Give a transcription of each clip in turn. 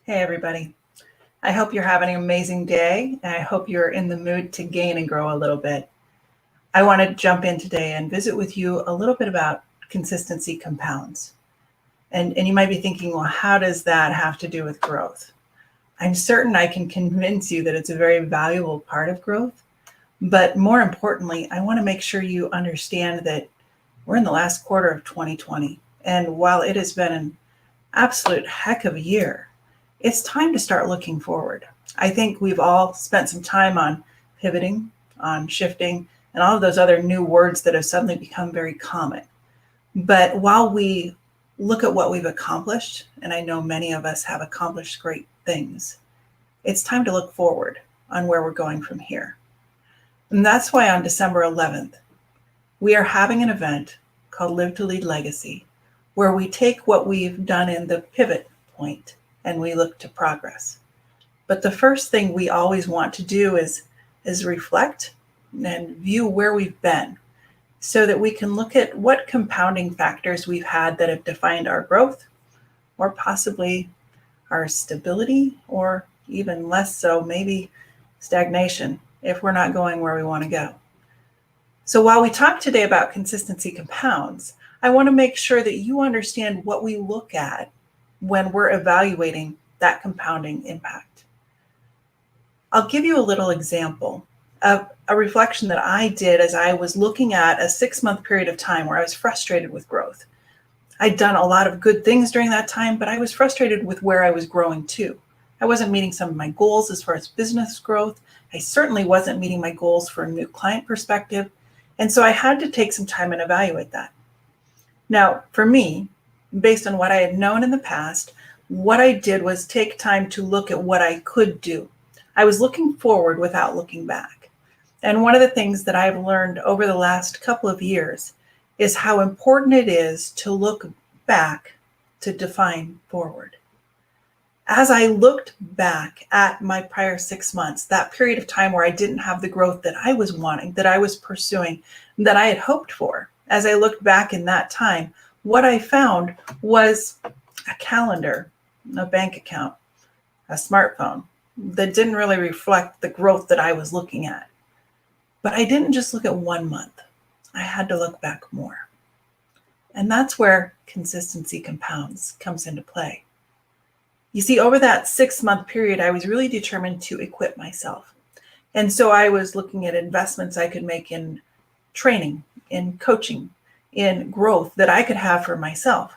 Hey, everybody. I hope you're having an amazing day, and I hope you're in the mood to gain and grow a little bit. I want to jump in today and visit with you a little bit about consistency compounds. And you might be thinking, well, how does that have to do with growth? I'm certain I can convince you that it's a very valuable part of growth. But more importantly, I want to make sure you understand that we're in the last quarter of 2020. And while it has been an absolute heck of a year, it's time to start looking forward. I think we've all spent some time on pivoting, on shifting, and all of those other new words that have suddenly become very common. But while we look at what we've accomplished, and I know many of us have accomplished great things, it's time to look forward on where we're going from here. And that's why on December 11th, we are having an event called Live2Lead Legacy, where we take what we've done in the pivot point and we look to progress. But the first thing we always want to do is reflect and view where we've been so that we can look at what compounding factors we've had that have defined our growth, or possibly our stability, or even less so, maybe stagnation if we're not going where we want to go. So while we talk today about consistency compounds, I want to make sure that you understand what we look at when we're evaluating that compounding impact. I'll give you a little example of a reflection that I did as I was looking at a 6-month period of time where I was frustrated with growth. I'd done a lot of good things during that time, but I was frustrated with where I was growing to. I wasn't meeting some of my goals as far as business growth. I certainly wasn't meeting my goals for a new client perspective. And so I had to take some time and evaluate that. Now, for me, based on what I had known in the past, what I did was take time to look at what I could do. I was looking forward without looking back. And one of the things that I've learned over the last couple of years is how important it is to look back to define forward. As I looked back at my prior 6 months, that period of time where I didn't have the growth that I was wanting, that I was pursuing, that I had hoped for, as I looked back in that time, what I found was a calendar, a bank account, a smartphone that didn't really reflect the growth that I was looking at. But I didn't just look at 1 month. I had to look back more. And that's where consistency compounds comes into play. You see, over that 6-month period, I was really determined to equip myself. And so I was looking at investments I could make in training, in coaching, in growth that I could have for myself.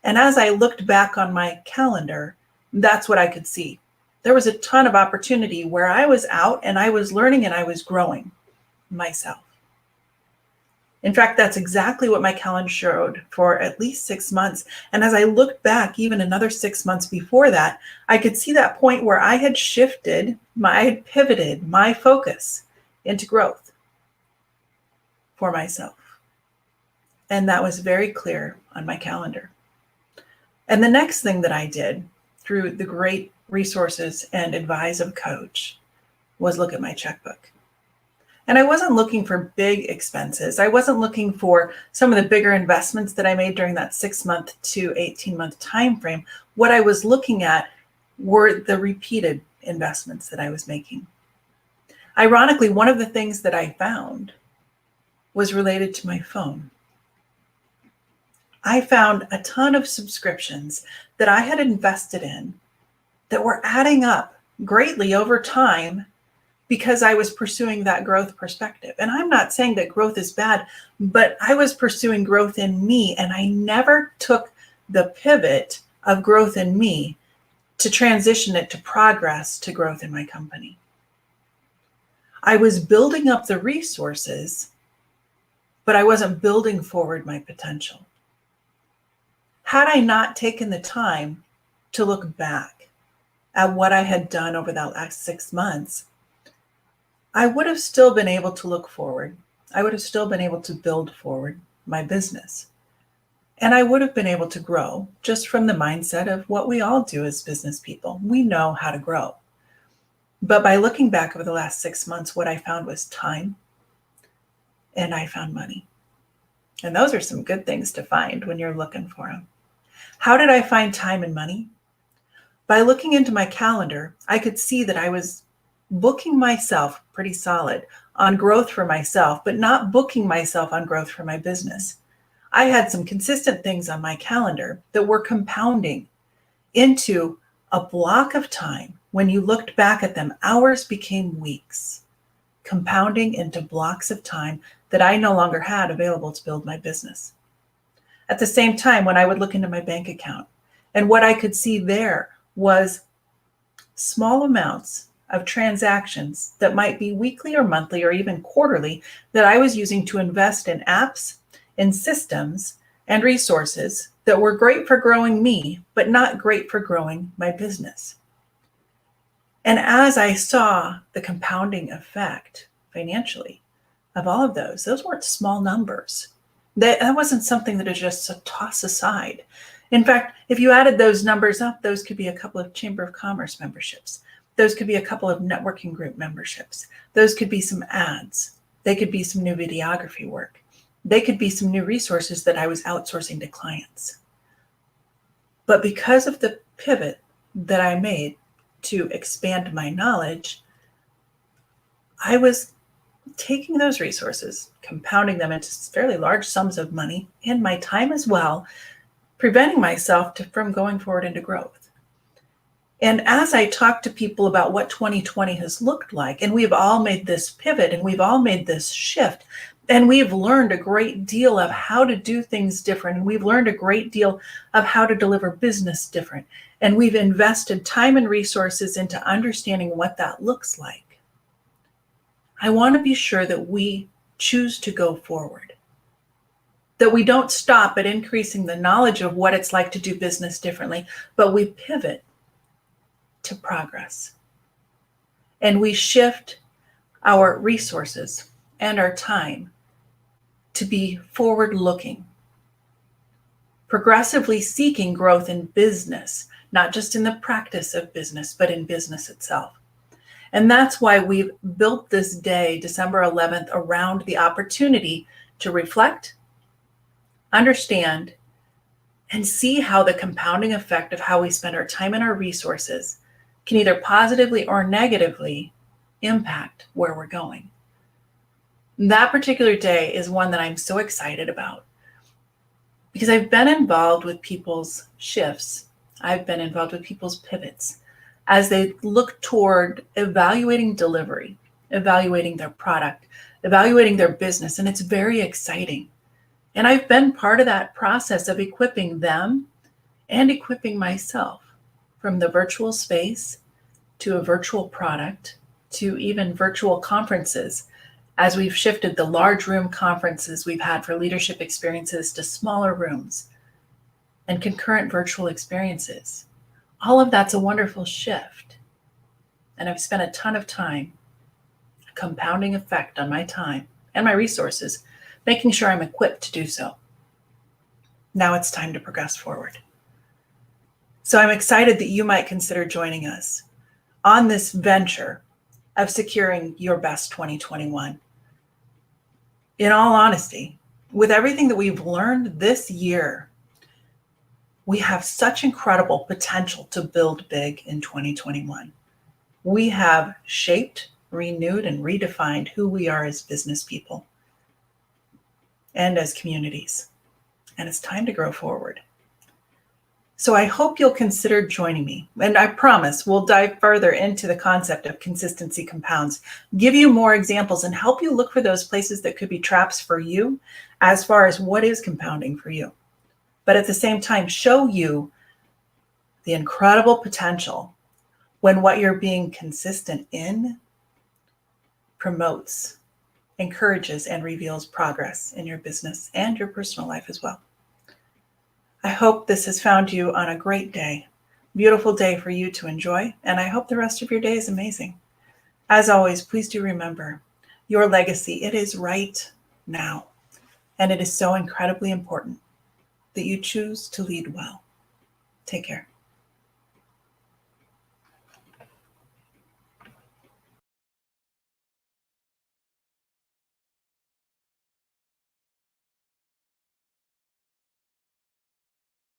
And as I looked back on my calendar, that's what I could see. There was a ton of opportunity where I was out and I was learning and I was growing myself. In fact, that's exactly what my calendar showed for at least 6 months. And as I looked back, even another 6 months before that, I could see that point where I had I had pivoted my focus into growth for myself. And that was very clear on my calendar. And the next thing that I did through the great resources and advice of Coach was look at my checkbook. And I wasn't looking for big expenses. I wasn't looking for some of the bigger investments that I made during that 6-month to 18-month time frame. What I was looking at were the repeated investments that I was making. Ironically, one of the things that I found was related to my phone. I found a ton of subscriptions that I had invested in that were adding up greatly over time because I was pursuing that growth perspective. And I'm not saying that growth is bad, but I was pursuing growth in me, and I never took the pivot of growth in me to transition it to progress to growth in my company. I was building up the resources, but I wasn't building forward my potential. Had I not taken the time to look back at what I had done over that last 6 months, I would have still been able to look forward. I would have still been able to build forward my business. And I would have been able to grow just from the mindset of what we all do as business people. We know how to grow. But by looking back over the last 6 months, what I found was time, and I found money. And those are some good things to find when you're looking for them. How did I find time and money? By looking into my calendar, I could see that I was booking myself pretty solid on growth for myself, but not booking myself on growth for my business. I had some consistent things on my calendar that were compounding into a block of time. When you looked back at them, hours became weeks, compounding into blocks of time that I no longer had available to build my business. At the same time, when I would look into my bank account, and what I could see there was small amounts of transactions that might be weekly or monthly or even quarterly that I was using to invest in apps, in systems, and resources that were great for growing me, but not great for growing my business. And as I saw the compounding effect financially of all of those weren't small numbers. That wasn't something that is just a toss aside. In fact, if you added those numbers up, those could be a couple of Chamber of Commerce memberships. Those could be a couple of networking group memberships. Those could be some ads. They could be some new videography work. They could be some new resources that I was outsourcing to clients. But because of the pivot that I made to expand my knowledge, I was taking those resources, compounding them into fairly large sums of money and my time as well, preventing myself from going forward into growth. And as I talk to people about what 2020 has looked like, and we've all made this pivot and we've all made this shift, and we've learned a great deal of how to do things different, and we've learned a great deal of how to deliver business different, and we've invested time and resources into understanding what that looks like. I want to be sure that we choose to go forward, that we don't stop at increasing the knowledge of what it's like to do business differently, but we pivot to progress. And we shift our resources and our time to be forward-looking, progressively seeking growth in business, not just in the practice of business, but in business itself. And that's why we've built this day, December 11th, around the opportunity to reflect, understand, and see how the compounding effect of how we spend our time and our resources can either positively or negatively impact where we're going. That particular day is one that I'm so excited about because I've been involved with people's shifts. I've been involved with people's pivots as they look toward evaluating delivery, evaluating their product, evaluating their business, and it's very exciting. And I've been part of that process of equipping them and equipping myself, from the virtual space to a virtual product to even virtual conferences, as we've shifted the large room conferences we've had for leadership experiences to smaller rooms and concurrent virtual experiences. All of that's a wonderful shift. And I've spent a ton of time, a compounding effect on my time and my resources, making sure I'm equipped to do so. Now it's time to progress forward. So I'm excited that you might consider joining us on this venture of securing your best 2021. In all honesty, with everything that we've learned this year, we have such incredible potential to build big in 2021. We have shaped, renewed, and redefined who we are as business people and as communities. And it's time to grow forward. So I hope you'll consider joining me. And I promise we'll dive further into the concept of consistency compounds, give you more examples, and help you look for those places that could be traps for you as far as what is compounding for you. But at the same time, show you the incredible potential when what you're being consistent in promotes, encourages, and reveals progress in your business and your personal life as well. I hope this has found you on a great day, beautiful day for you to enjoy, and I hope the rest of your day is amazing. As always, please do remember your legacy. It is right now, and it is so incredibly important that you choose to lead well. Take care.